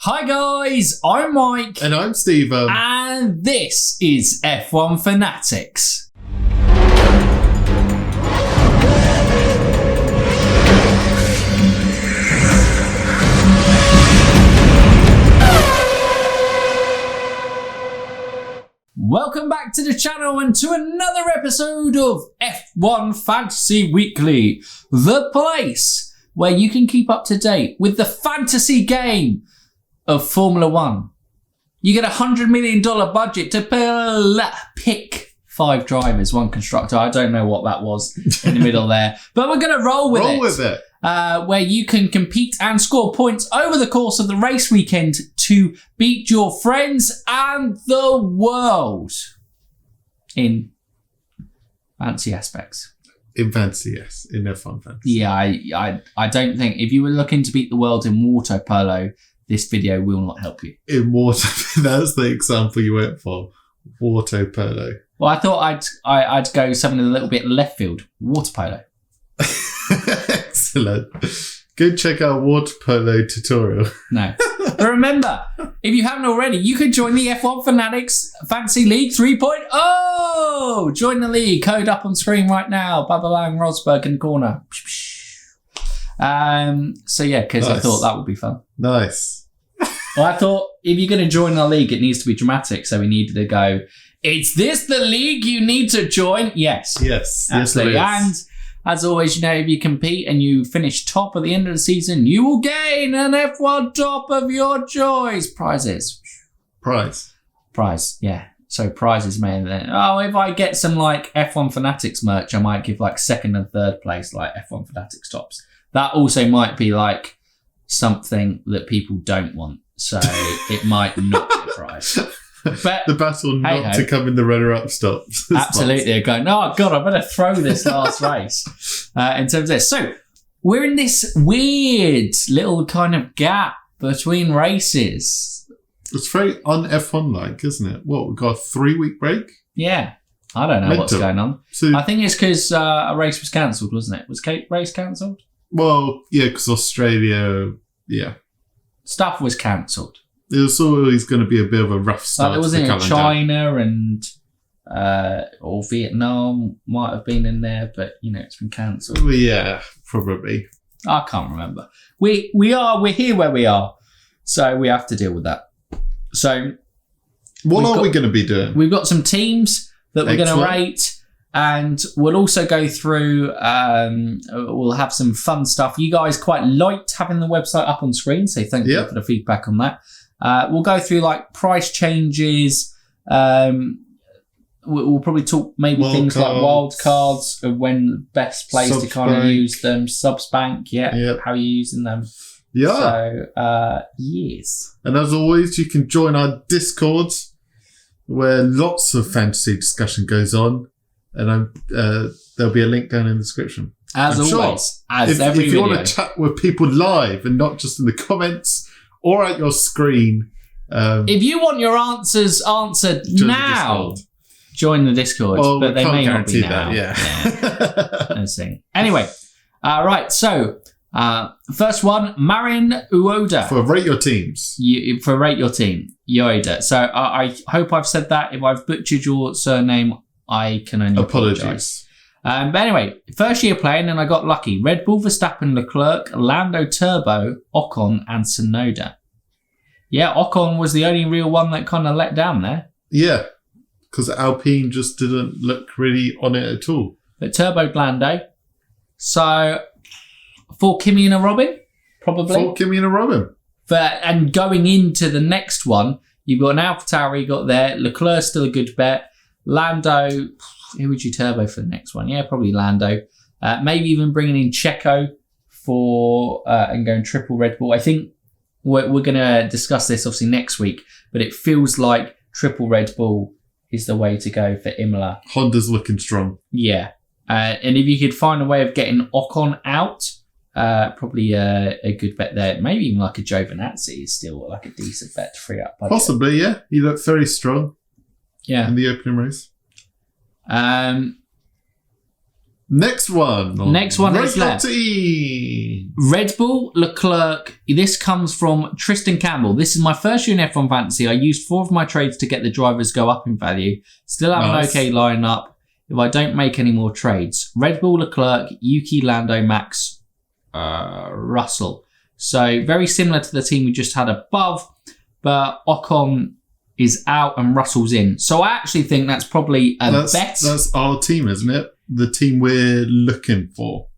Hi guys, I'm Mike. And I'm Stephen. And this is F1 Fanatics. Welcome back to the channel and to another episode of F1 Fantasy Weekly, the place where you can keep up to date with the fantasy game of Formula One. You get $100 million budget to pick 5 drivers, 1 constructor. I don't know what that was in the middle there, but we're going to roll with it. Where you can compete and score points over the course of the race weekend to beat your friends and the world in fancy aspects. In fancy, yes. In F1 fantasy. Yeah, I don't think if you were looking to beat the world in water polo, this video will not help you. In water, that's the example you went for. Water polo. Well, I thought I'd go something a little bit left field. Water polo. Excellent. Go check out water polo tutorial. No. But remember, if you haven't already, you can join the F1 Fanatics Fantasy League 3.0. Join the league. Code up on screen right now. Bang Rosberg in the corner. So yeah, because nice. I thought that would be fun. Nice. Well, I thought if you're going to join the league, it needs to be dramatic. So we needed to go, is this the league you need to join? Yes. Yes. Absolutely. Yes, and as always, you know, if you compete and you finish top at the end of the season, you will gain an F1 top of your choice. Prizes. Prize, yeah. So prizes, man. Oh, if I get some like F1 Fanatics merch, I might give like 2nd and 3rd place, like F1 Fanatics tops. That also might be like something that people don't want. So it might not be a prize. But the battle not to come in the runner-up stops. Absolutely. They're going, oh, God, I better throw this last race in terms of this. So we're in this weird little kind of gap between races. It's very un-F1-like, isn't it? What, we've got a 3-week break? Yeah. I don't know what's going on. So, I think it's because a race was cancelled, wasn't it? Was Cape race cancelled? Well, yeah, because Australia, yeah. Stuff was cancelled. It was always going to be a bit of a rough start. Like, there wasn't China and or Vietnam might have been in there, but you know it's been cancelled. Well, yeah, probably. I can't remember. We're here where we are, so we have to deal with that. So, what are we going to be doing? We've got some teams that we're going to rate, and we'll also go through. We'll have some fun stuff. You guys quite liked having the website up on screen, so thank you for the feedback on that. We'll go through like price changes. We'll probably talk maybe things like wild cards of when best place to kind of use them. Subspank, how are you using them? Yeah. So, yes. And as always, you can join our Discord where lots of fantasy discussion goes on. And there'll be a link down in the description. As always, if you want to chat with people live and not just in the comments or at your screen. If you want your answers answered now, join the Discord. Well, but they may not be now. Yeah. Anyway, right. So, first one, Marin Uoda. For Rate Your Teams. For Rate Your Team, Yoda. So, I hope I've said that. If I've butchered your surname, I can only apologise. But anyway, first year playing and I got lucky. Red Bull, Verstappen, Leclerc, Lando Turbo, Ocon and Tsunoda. Yeah, Ocon was the only real one that kind of let down there. Yeah, because Alpine just didn't look really on it at all. But turboed Lando. So, for Kimi and a Robin, probably. For Kimi and a Robin. And going into the next one, you've got an AlphaTauri got there. Leclerc's still a good bet. Lando, who would you turbo for the next one? Yeah, probably Lando. Maybe even bringing in Checo for and going triple Red Bull. I think we're going to discuss this obviously next week, but it feels like triple Red Bull is the way to go for Imola. Honda's looking strong. Yeah. And if you could find a way of getting Ocon out, probably a good bet there. Maybe even like a Giovinazzi is still like a decent bet to free up budget. Possibly, yeah. He looked very strong. Yeah. In the opening race. Next one. is left. Red Bull, Leclerc. This comes from Tristan Campbell. This is my first year in F1 Fantasy. I used 4 of my trades to get the drivers go up in value. Still have an okay lineup if I don't make any more trades. Red Bull, Leclerc, Yuki, Lando, Max, Russell. So very similar to the team we just had above, but Ocon is out and Russell's in. So I actually think that's probably a bet. That's our team, isn't it? The team we're looking for.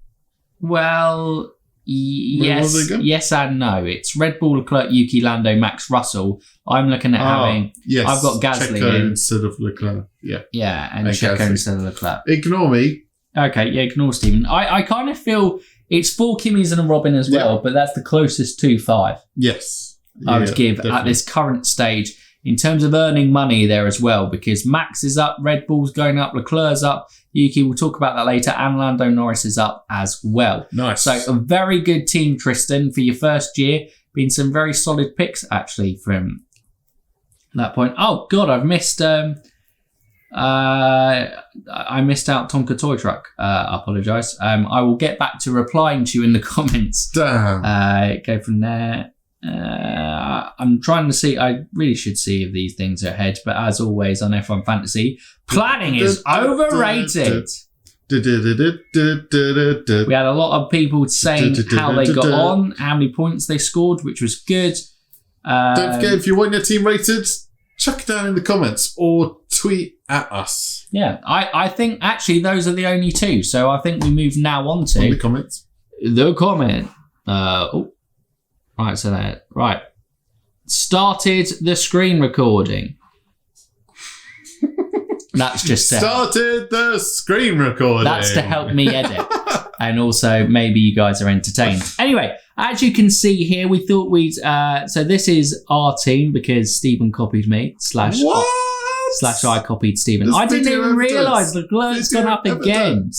Well, yes and no. It's Red Bull, Leclerc, Yuki, Lando, Max, Russell. I'm looking at having... Yes. I've got Gasly Checo in. instead of Leclerc. Yeah. Yeah, and Checo Gasly instead of Leclerc. Ignore me. Okay, yeah, ignore Stephen. I kind of feel it's 4 Kimmies and a Robin as well, but that's the closest to 5. Yes. I would give definitely. at this current stage in terms of earning money there as well, because Max is up, Red Bull's going up, Leclerc's up, Yuki, we'll talk about that later, and Lando Norris is up as well. Nice. So a very good team, Tristan, for your first year. Been some very solid picks, actually, from that point. Oh, God, I've missed... I missed out Tonka Toy Truck. I apologise. I will get back to replying to you in the comments. Damn. Go from there. I'm trying to see. I really should see if these things are ahead, but as always on F1 Fantasy, planning is overrated. We had a lot of people saying how they got on, how many points they scored, which was good. Don't forget, if you want your team rated, chuck it down in the comments or tweet at us. Yeah, I think actually those are the only 2. So I think we move now on to the comments. The comment. Right, so that right. Started the screen recording. That's just started the screen recording. That's to help me edit. And also maybe you guys are entertained. Anyway, as you can see here, we thought we'd so this is our team because Stephen copied me / I copied Stephen. I didn't even realise the alert's gone up again.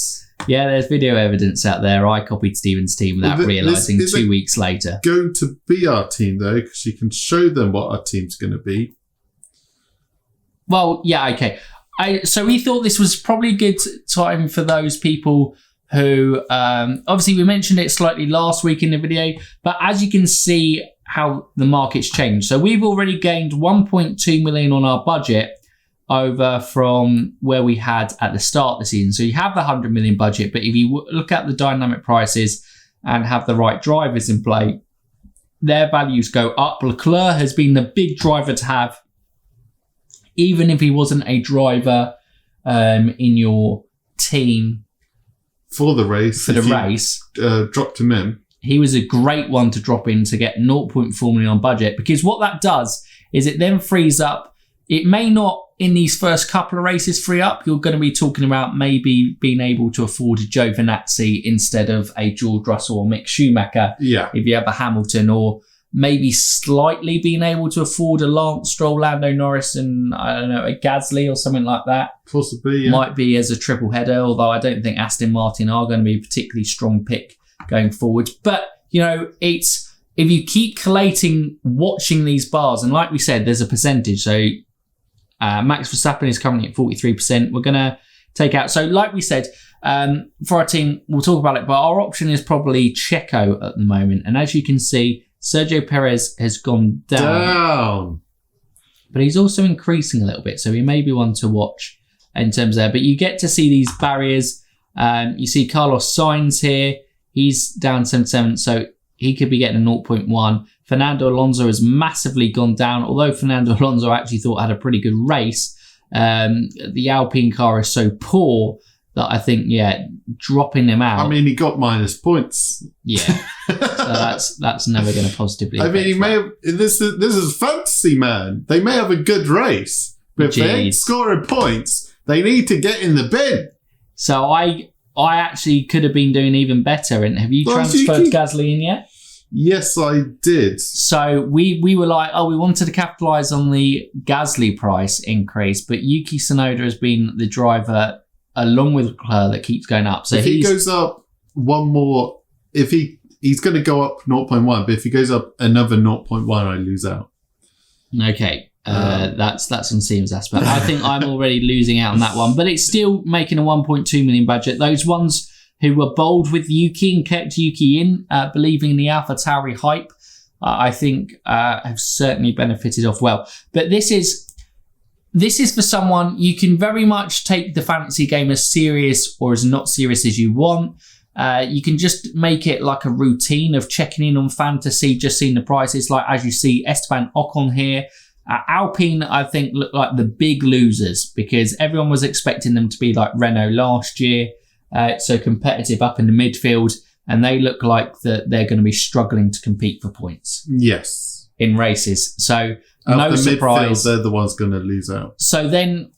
Yeah, there's video evidence out there. I copied Stephen's team without realising 2 weeks later. Going to be our team though, because you can show them what our team's going to be. Well, yeah, okay. So we thought this was probably a good time for those people who, obviously we mentioned it slightly last week in the video, but as you can see how the market's changed. So we've already gained 1.2 million on our budget over from where we had at the start of the season. So you have the 100 million budget, but if you look at the dynamic prices and have the right drivers in play, their values go up. Leclerc has been the big driver to have, even if he wasn't a driver in your team for the race. Dropped him in. He was a great one to drop in to get 0.4 million on budget, because what that does is it then frees up. It may not in these first couple of races free up. You're going to be talking about maybe being able to afford a Giovinazzi instead of a George Russell or Mick Schumacher. Yeah. If you have a Hamilton, or maybe slightly being able to afford a Lance Stroll, Lando Norris, and I don't know, a Gasly or something like that. Possibly, yeah. Might be as a triple header, although I don't think Aston Martin are going to be a particularly strong pick going forward. But, you know, it's if you keep collating, watching these bars, and like we said, there's a percentage. So Max Verstappen is currently at 43%. We're going to take out. So like we said, for our team, we'll talk about it, but our option is probably Checo at the moment. And as you can see, Sergio Perez has gone down. But he's also increasing a little bit. So he may be one to watch in terms there. But you get to see these barriers. You see Carlos Sainz here. He's down 77. So he could be getting a 0.1. Fernando Alonso has massively gone down. Although Fernando Alonso actually thought had a pretty good race. The Alpine car is so poor that I think, dropping him out. I mean, he got minus points. Yeah. So that's never going to positively I mean, he may have, this is fantasy, man. They may have a good race, but if they ain't scoring points, they need to get in the bin. So I actually could have been doing even better. And have you transferred Gasly in yet? Yes, I did. So we were like, we wanted to capitalise on the Gasly price increase, but Yuki Tsunoda has been the driver along with Leclerc that keeps going up. So if he goes up one more, if he's going to go up 0.1, but if he goes up another 0.1, I lose out. Okay. That's on Seam's aspect. I think I'm already losing out on that one, but it's still making a 1.2 million budget. Those ones who were bold with Yuki and kept Yuki in, believing in the AlphaTauri hype, I think have certainly benefited off well. But this is for someone, you can very much take the fantasy game as serious or as not serious as you want. You can just make it like a routine of checking in on fantasy, just seeing the prices. Like as you see Esteban Ocon here. Alpine, I think, look like the big losers because everyone was expecting them to be like Renault last year. So competitive up in the midfield, and they look like that they're going to be struggling to compete for points. Yes. In races. So no surprise. Midfield, they're the ones going to lose out. So then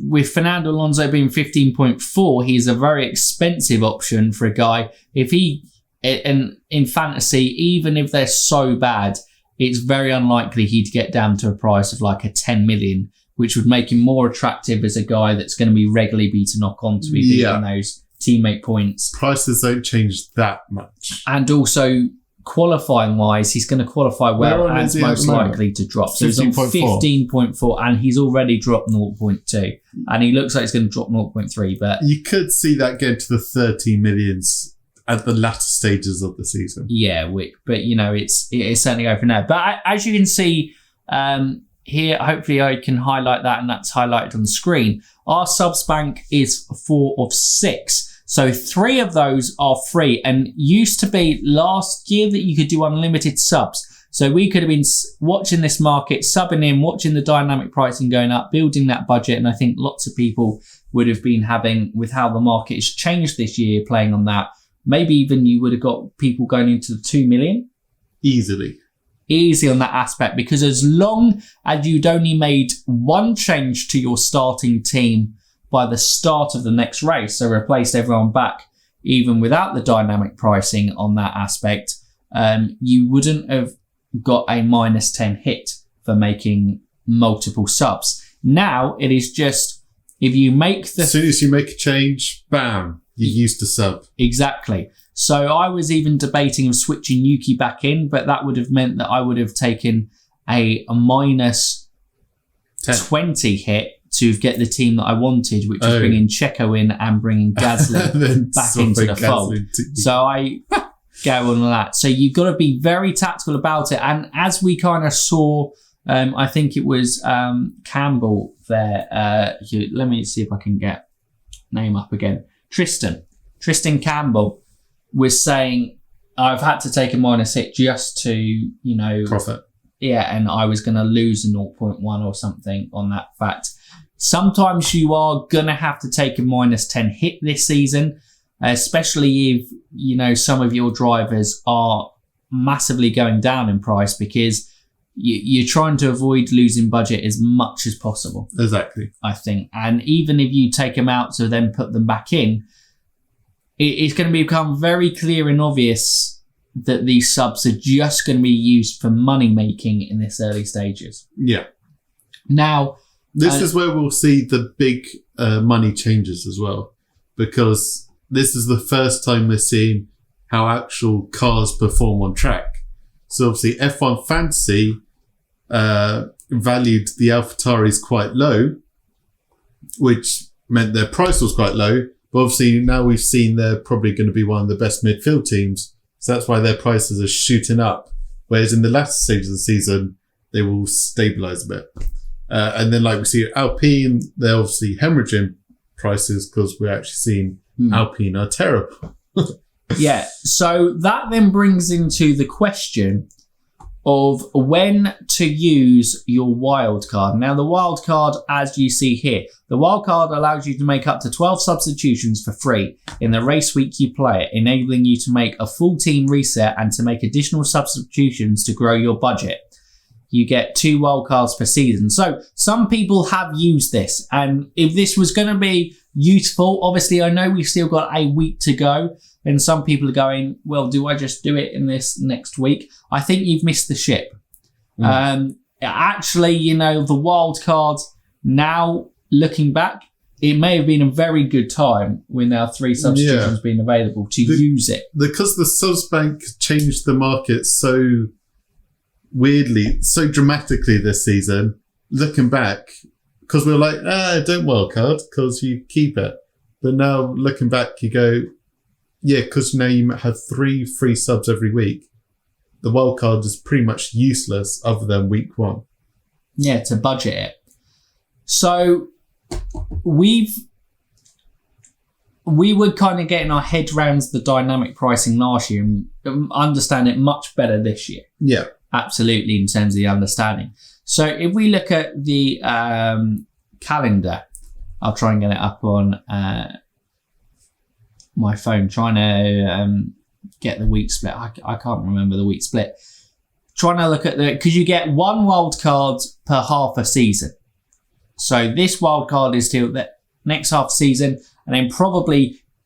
with Fernando Alonso being 15.4, he's a very expensive option for a guy. If he, and in fantasy, even if they're so bad, it's very unlikely he'd get down to a price of like a 10 million, which would make him more attractive as a guy that's going to be regularly beaten on to be beating those teammate points. Prices don't change that much. And also, qualifying wise, he's going to qualify well and most likely to drop. So he's on 15.4 and he's already dropped 0.2. And he looks like he's going to drop 0.3. But you could see that get to the 30 millions at the latter stages of the season. Yeah, but you know, it's certainly going from there. But as you can see here, hopefully I can highlight that, and that's highlighted on the screen. Our subs bank is 4 of 6. So 3 of those are free, and used to be last year that you could do unlimited subs. So we could have been watching this market, subbing in, watching the dynamic pricing going up, building that budget. And I think lots of people would have been having, with how the market has changed this year, playing on that. Maybe even you would have got people going into the 2 million. Easy on that aspect, because as long as you'd only made one change to your starting team by the start of the next race, so replaced everyone back, even without the dynamic pricing on that aspect, you wouldn't have got a -10 hit for making multiple subs. Now it is just, if you make the... As soon as you make a change, bam, you used to sub. Exactly. So I was even debating of switching Yuki back in, but that would have meant that I would have taken a -20 hit to get the team that I wanted, which was bringing Checo in and bringing Gasly back into the fold. So I go on that. So you've got to be very tactical about it. And as we kind of saw, I think it was Campbell there. Let me see if I can get name up again. Tristan Campbell was saying, I've had to take a minus hit just to, you know... profit. Yeah, and I was going to lose a 0.1 or something on that fact. Sometimes you are going to have to take a -10 hit this season, especially if, you know, some of your drivers are massively going down in price, because you're trying to avoid losing budget as much as possible. Exactly. I think. And even if you take them out to then put them back in, it's going to become very clear and obvious that these subs are just going to be used for money making in this early stages. Yeah. Now, this is where we'll see the big money changes as well, because this is the first time we're seeing how actual cars perform on track. So obviously F1 Fantasy valued the AlphaTauris quite low, which meant their price was quite low. But obviously now we've seen they're probably going to be one of the best midfield teams. So that's why their prices are shooting up. Whereas in the latter stages of the season, they will stabilise a bit. And then like we see Alpine, they're obviously hemorrhaging prices because we're actually seeing Alpine are terrible. Yeah, so that then brings into the question of when to use your wildcard. Now, the wildcard, as you see here, the wildcard allows you to make up to 12 substitutions for free in the race week you play it, enabling you to make a full team reset and to make additional substitutions to grow your budget. You get 2 wildcards per season. So some people have used this, and if this was going to be useful, obviously I know we've still got a week to go, and some people are going, well, do I just do it in this next week? I think you've missed the ship. Actually, you know, the wild card, now looking back, it may have been a very good time when our 3 substitutions being available to use it. Because the subs bank changed the market so weirdly, so dramatically this season, looking back, because we were like, don't wildcard because you keep it. But now looking back, you go, yeah, because now you have 3 free subs every week. The wildcard is pretty much useless other than week 1. Yeah, to budget it. So we were kind of getting our head around the dynamic pricing last year and understand it much better this year. Yeah. Absolutely, in terms of the understanding. So if we look at the calendar, I'll try and get it up on my phone, trying to get the week split. I can't remember the week split. Trying to look at because you get 1 wild card per half a season. So this wild card is till the next half season, and then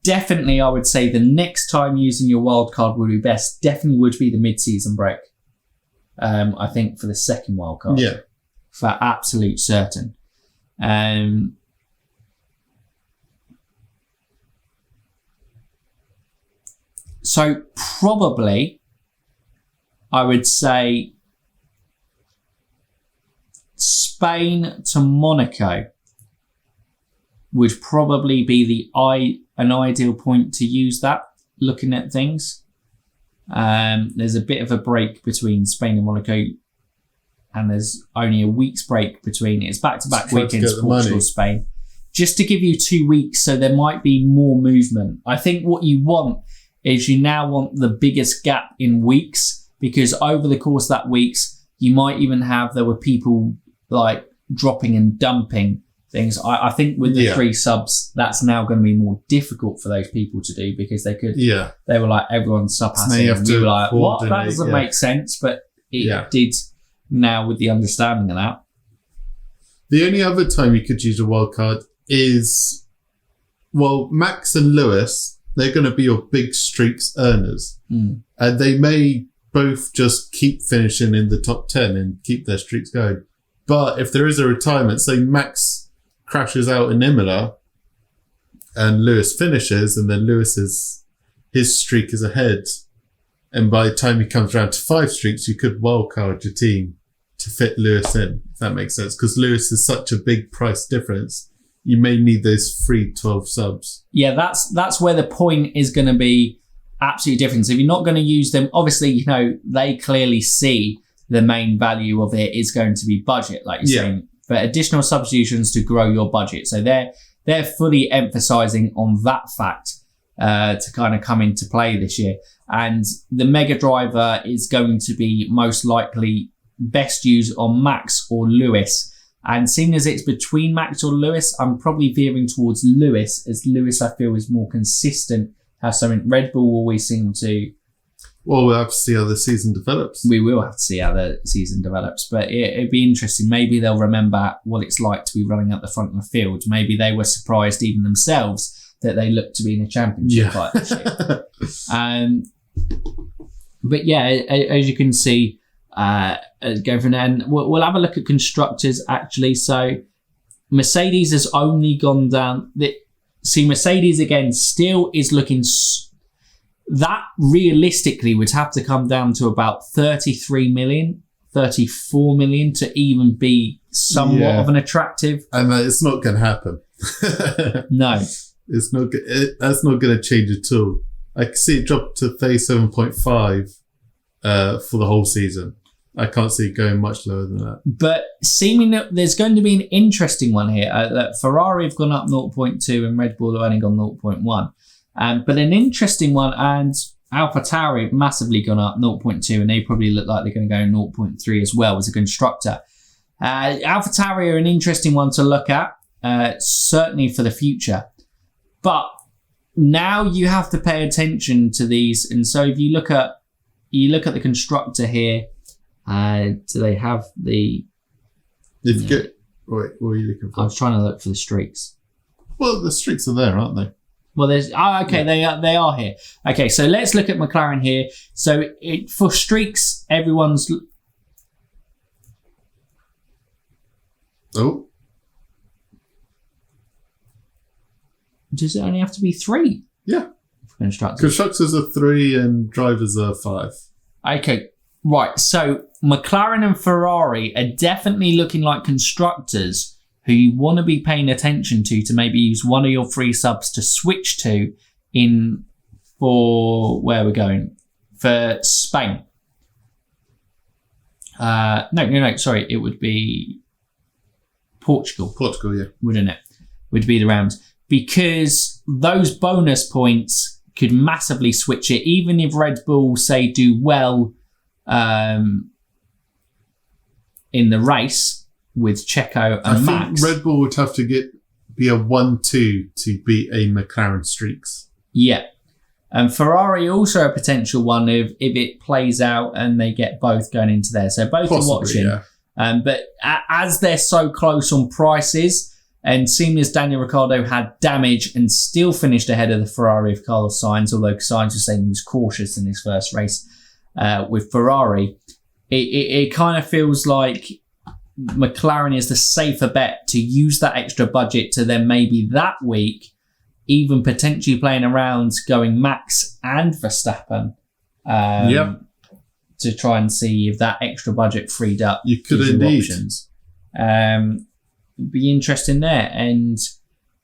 definitely, I would say the next time using your wild card would be best. Definitely would be the mid-season break. I think for the second wild card. Yeah. For absolute certain. So probably, I would say Spain to Monaco would probably be an ideal point to use that, looking at things. There's a bit of a break between Spain and Monaco, and there's only a week's break between. It's back-to-back weekends, Portugal, Spain. Just to give you 2 weeks, so there might be more movement. I think what you want is you now want the biggest gap in weeks, because over the course of that weeks, you might even there were people like dropping and dumping things. I think with the 3 subs, that's now going to be more difficult for those people to do, because they were like, everyone's sub passing, and we were like, what? That doesn't make sense, but it did now with the understanding of that. The only other time you could use a wildcard is, Max and Lewis, they're going to be your big streaks earners. And they may both just keep finishing in the top 10 and keep their streaks going. But if there is a retirement, say Max crashes out in Imola and Lewis finishes, and then his streak is ahead, and by the time he comes around to 5 streaks, you could wildcard your team to fit Lewis in, if that makes sense, because Lewis is such a big price difference. You may need those free 12 subs. Yeah, that's where the point is going to be absolutely different. So if you're not going to use them, obviously, they clearly see the main value of it is going to be budget, like you're saying, but additional substitutions to grow your budget. So they're fully emphasizing on that fact to kind of come into play this year. And the Mega Driver is going to be most likely best used on Max or Lewis. And seeing as it's between Max or Lewis, I'm probably veering towards Lewis, as Lewis I feel is more consistent. Has something Red Bull always seem to. Well, we'll have to see how the season develops. We will have to see how the season develops, but it'd be interesting. Maybe they'll remember what it's like to be running at the front of the field. Maybe they were surprised even themselves that they looked to be in a championship fight this year. But yeah, as you can see, go from there. And we'll have a look at Constructors, actually. So Mercedes has only gone down. Mercedes again still is looking. That realistically would have to come down to about 33 million, 34 million to even be somewhat of an attractive. And it's not going to happen. No. It's not. That's not going to change at all. I can see it drop to 37.5 for the whole season. I can't see it going much lower than that. But seeming that there's going to be an interesting one here. That Ferrari have gone up 0.2 and Red Bull have only gone 0.1. But an interesting one, and AlphaTauri have massively gone up 0.2, and they probably look like they're going to go 0.3 as well as a constructor. AlphaTauri are an interesting one to look at, certainly for the future. But now you have to pay attention to these, and so if you look at the constructor here, do they have the? Wait, what are you looking for? I was trying to look for the streaks. Well, the streaks are there, aren't they? Well, they are here. Okay, so let's look at McLaren here. So for streaks, everyone's. Oh. Does it only have to be 3? Yeah. Constructors. Constructors are 3 and drivers are 5. Okay, right. So McLaren and Ferrari are definitely looking like constructors who you want to be paying attention to maybe use one of your free subs to switch to for where we're going, for Spain. No, sorry, it would be Portugal. Portugal, yeah. Wouldn't it? Would be the rounds. Because those bonus points could massively switch it, even if Red Bull, say, do well in the race with Checo and Max. Red Bull would have to be a 1-2 to beat a McLaren streaks. Yeah. And Ferrari also a potential one if it plays out and they get both going into there. So both Possibly, are watching. Yeah. But as they're so close on prices, and seeing as Daniel Ricciardo had damage and still finished ahead of the Ferrari of Carlos Sainz, although Sainz was saying he was cautious in his first race with Ferrari, it kind of feels like McLaren is the safer bet to use that extra budget to then maybe that week even potentially playing around going Max and Verstappen to try and see if that extra budget freed up. You could indeed. Options. Be interesting there. And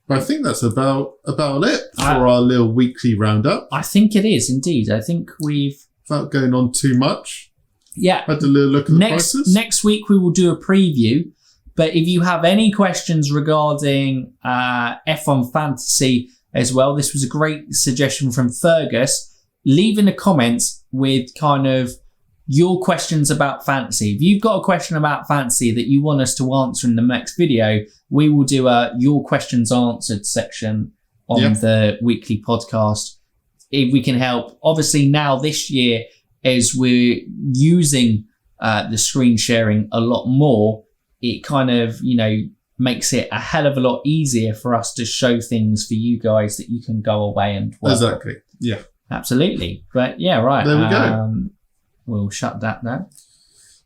I think that's about it for our little weekly roundup. I think it is indeed. I think we've... Without going on too much. Yeah. Had a little look at the prices. Next week we will do a preview. But if you have any questions regarding F1 Fantasy as well, this was a great suggestion from Fergus. Leave in the comments with kind of your questions about fantasy. If you've got a question about fantasy that you want us to answer in the next video, we will do a your questions answered section on the weekly podcast. If we can help, obviously now this year, as we're using the screen sharing a lot more, it kind of, makes it a hell of a lot easier for us to show things for you guys that you can go away and work. Exactly. Yeah. Absolutely. But yeah, right. There we go. We'll shut that down.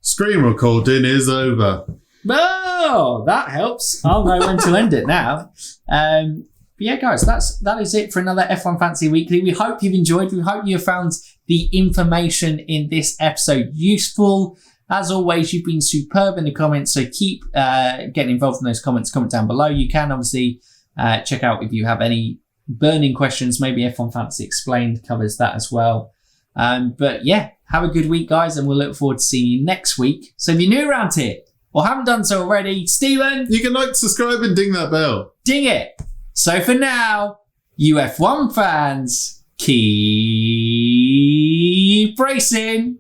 Screen recording is over. Oh, that helps. I'll know when to end it now. But yeah, guys, that is it for another F1 Fantasy Weekly. We hope you've enjoyed. We hope you have found the information in this episode useful. As always, you've been superb in the comments, so keep getting involved in those comments. Comment down below. You can obviously check out if you have any burning questions. Maybe F1 Fantasy Explained covers that as well. But yeah, have a good week, guys, and we'll look forward to seeing you next week. So if you're new around here or haven't done so already, Stephen, you can like, subscribe, and ding that bell. Ding it. So for now, you F1 fans, keep racing.